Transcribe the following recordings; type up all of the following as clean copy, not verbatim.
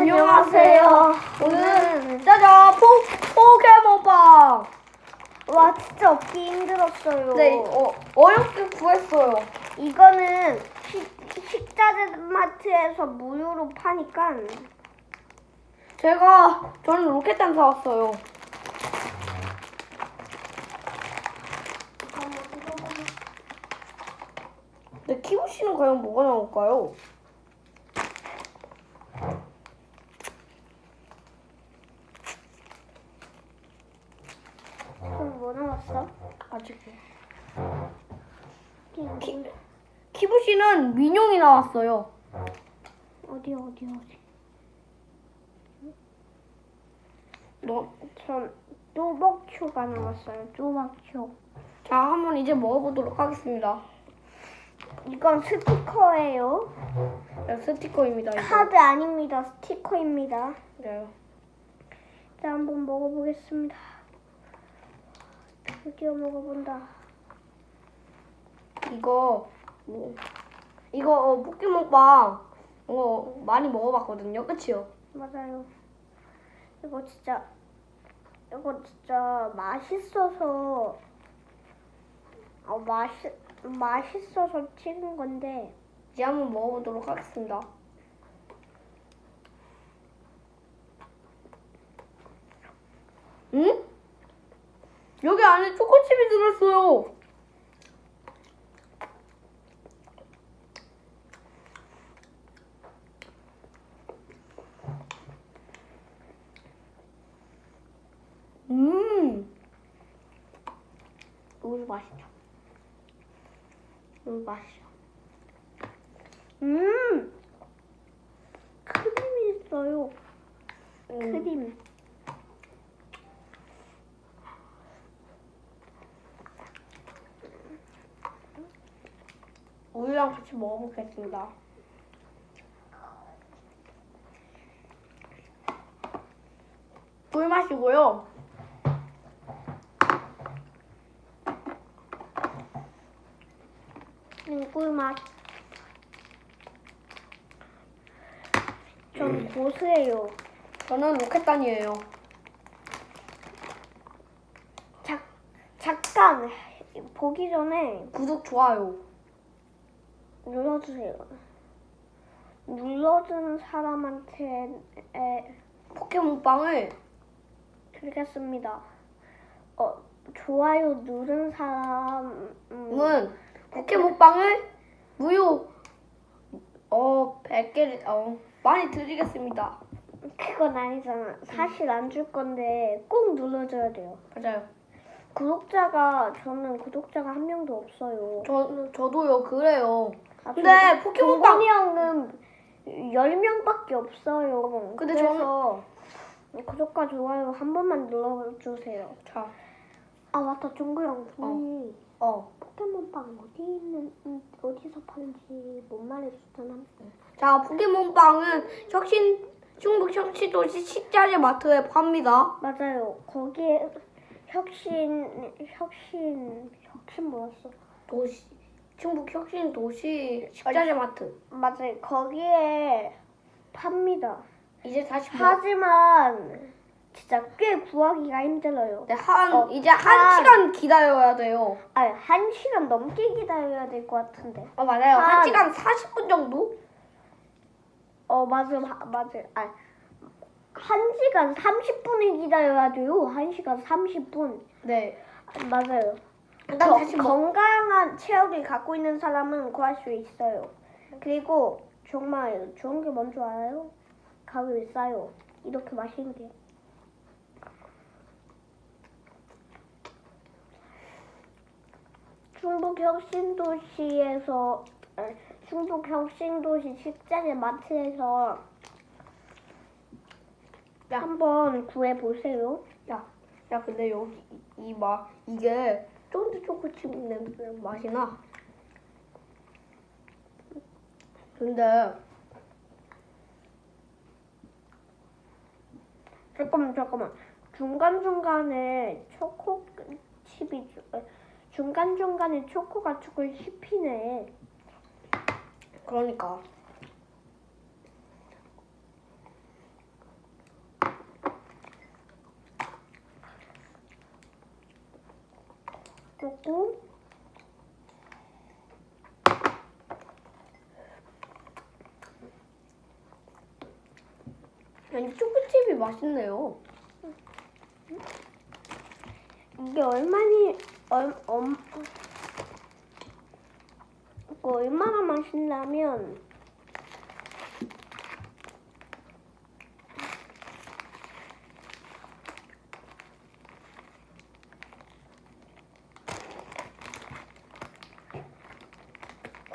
안녕하세요. 오늘은 짜잔 포켓몬빵. 와 진짜 얻기 힘들었어요. 네, 어렵게 구했어요. 이거는 식자재마트에서 무료로 파니까 저는 로켓단 사왔어요. 근데 키보씨는 과연 뭐가 나올까요? 그럼 뭐 나왔어? 아직. 키, 키보씨는 민용이 나왔어요. 어디? 전 뚜벅초가 나왔어요. 뚜벅초. 자, 한번 이제 먹어보도록 하겠습니다. 이건 스티커예요. 네, 스티커입니다. 이거. 카드 아닙니다. 스티커입니다. 네. 자, 한번 먹어보겠습니다. 드디어 먹어본다. 이거 포켓몬빵 많이 먹어봤거든요. 그치요? 맞아요. 이거 진짜 맛있어서 맛있어서 찍은 건데 이제 한번 먹어보도록 하겠습니다. 응? 여기 안에 초코칩이 들었어요. 너무 맛있죠? 너무 맛있어. 크림이 있어요. 크림. 우유랑 같이 먹어보겠습니다. 꿀맛이고요. 꿀맛. 전 고수예요. 저는 로켓단이에요. 잠깐 보기 전에 구독, 좋아요. 눌러주세요. 눌러주는 사람한테 포켓몬빵을 드리겠습니다. 좋아요 누른 사람은 포켓몬빵을 무료 100개를 많이 드리겠습니다. 그건 아니잖아. 사실 안 줄 건데 꼭 눌러줘야 돼요. 맞아요. 저는 구독자가 한 명도 없어요. 저도요. 그래요. 아, 근데 포켓몬빵 동건이 형은 10명밖에 없어요. 근데 그래서 구독과 좋아요 한 번만 눌러주세요. 자, 아 맞다, 종구 형. 종이 포켓몬빵 어디서 파는지 못 말해줬잖아. 자, 포켓몬빵은 충북 혁신도시 식자재 마트에 팝니다. 맞아요. 거기에 혁신 뭐였어? 충북 혁신도시 식자재 마트. 맞아요. 거기에 팝니다. 이제 다시 하지만 진짜 꽤 구하기가 힘들어요. 네, 이제 한 시간 기다려야 돼요. 아니, 1시간 넘게 기다려야 될 것 같은데. 맞아요. 1시간 40분 정도? 맞아요. 아니, 1시간 30분을 기다려야 돼요. 1시간 30분. 네. 맞아요. 일단 다시 건강한 체력을 갖고 있는 사람은 구할 수 있어요. 그리고 정말 좋은 게 뭔지 알아요? 가격이 싸요. 이렇게 맛있는 게. 충북 혁신도시 식자재 마트에서 한번 구해보세요. 야, 근데 여기 이게 쫀득 초코칩 냄새 맛이 나. 근데 잠깐만. 중간중간에 초코가 조금 씹히네. 그러니까 먹고 아니 초코칩이 맛있네요. 이게 얼마나 맛있냐면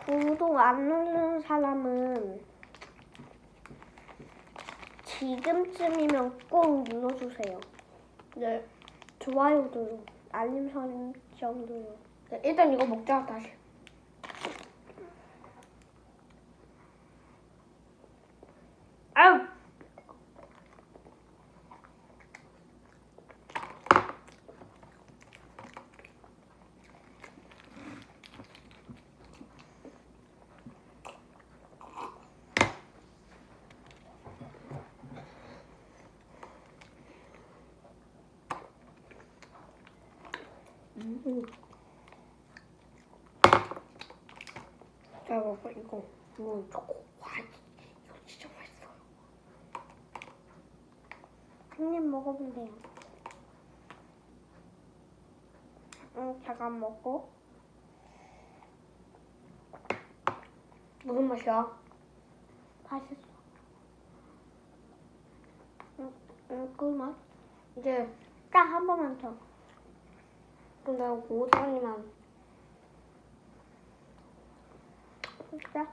구독 안 누르는 사람은 지금쯤이면 꼭 눌러주세요. 네. 좋아요도요. 알림 설정도요. 네, 일단 이거 먹자 다시. 아유. 자, 먹어 이거. 이거 초코. 와, 이거 진짜 맛있어. 한 입 먹어볼래요. 잠깐 먹고. 무슨 맛이야? 맛있어. 꿀맛. 이제 딱 한 번만 더. 근데 고사님만. 진짜.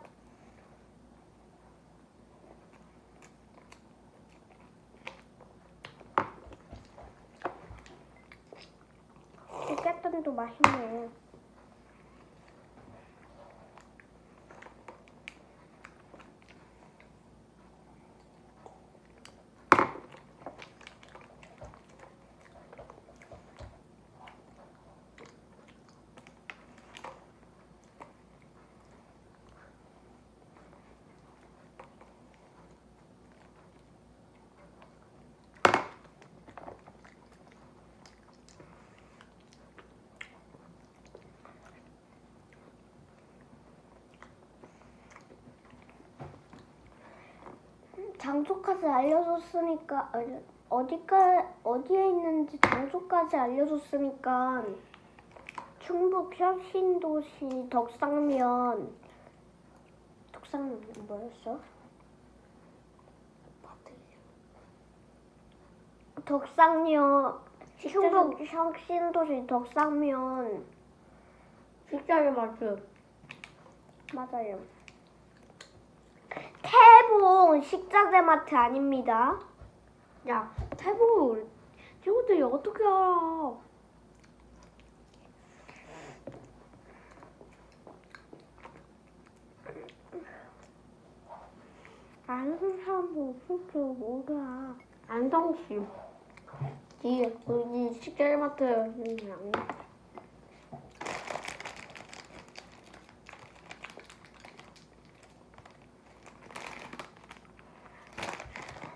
깨똥도 맛있네. 장소까지 알려줬으니까 어디에 있는지 장소까지 알려줬으니까 충북 혁신도시 덕상면 뭐였어? 덕상면 충북 혁신도시 덕상면 식자재 마트. 맞아요. 태봉 식자재 마트 아닙니다. 야, 태국 친구들이 어떻게 알아? 아는 사람도 없을 줄 몰라. 안성씨. 이 식자재 마트 그냥.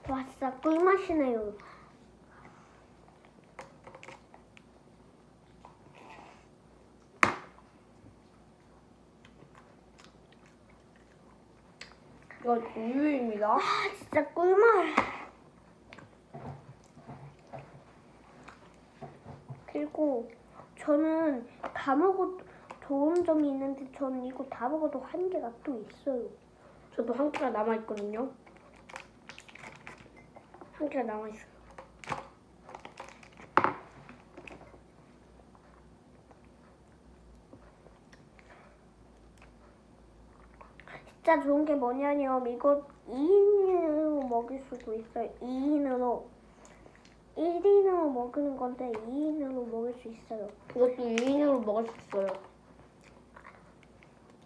와 진짜 꿀맛이네요. 이거 우유입니다. 아 진짜 꿀맛. 그리고 저는 다 먹어도 좋은 점이 있는데 저는 이거 다 먹어도 한계가 또 있어요. 저도 한 개가 남아 있거든요. 한 개가 남아 있어요. 진짜 좋은 게 뭐냐면 이거 2인으로 먹을 수도 있어요. 2인으로 1인으로 먹는 건데 2인으로 먹을 수 있어요. 이것도 2인으로 먹을 수 있어요.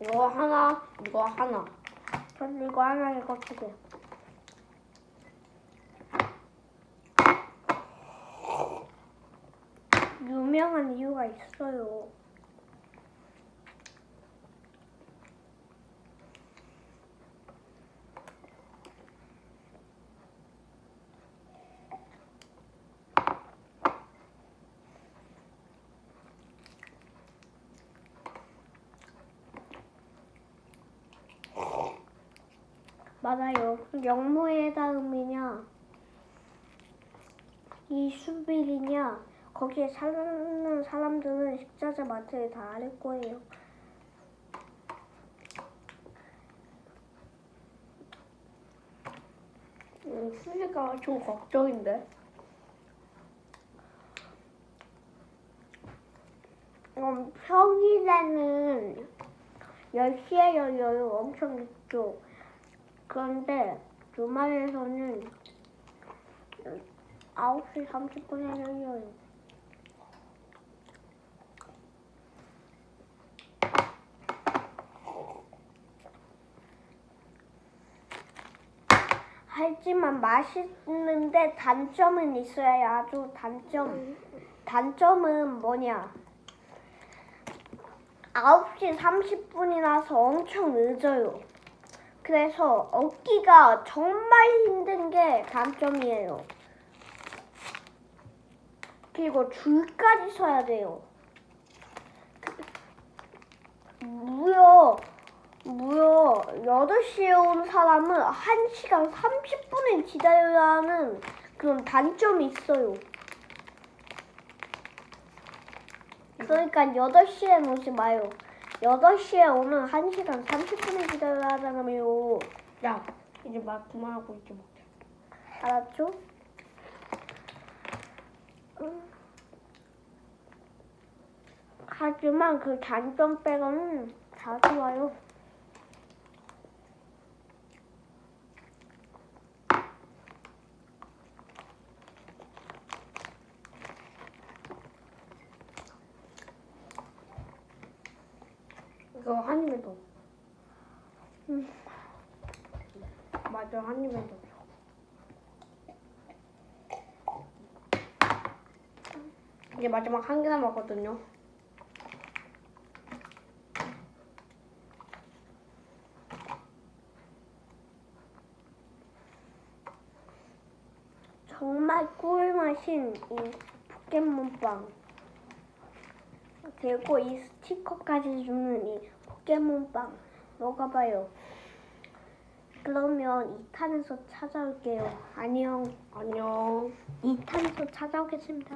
이거 하나, 이거 하나. 저는 이거 하나 이거 두 개. 유명한 이유가 있어요. 알아요. 영무의 다음이냐, 이수빌이냐, 거기에 사는 사람들은 식자재 마트에 다 알 거예요. 수지가 좀 걱정인데. 평일에는 10시에 열려요. 엄청 늦죠. 그런데 주말에서는 9시 30분에 열려요. 하지만 맛있는데 단점은 있어요. 아주 단점. 단점은 뭐냐? 9시 30분이라서 엄청 늦어요. 그래서 얻기가 정말 힘든 게 단점이에요. 그리고 줄까지 서야 돼요. 무려 8시에 온 사람은 1시간 30분을 기다려야 하는 그런 단점이 있어요. 그러니까 8시에 오지 마요. 8시에 오면 1시간 30분을 기다려야 하잖아요. 야, 이제 말 그만하고 이제 먹자. 알았죠? 하지만 그 단점 빼고는 다 좋아요. 이거 한 입에 넣어. 맞아, 한 입에 넣어. 이제 마지막 한 개 남았거든요. 정말 꿀맛인 이 포켓몬빵. 그리고 이 스티커까지 주는 이 포켓몬빵 먹어봐요. 그러면 2탄에서 찾아올게요. 안녕. 안녕. 2탄에서 찾아오겠습니다.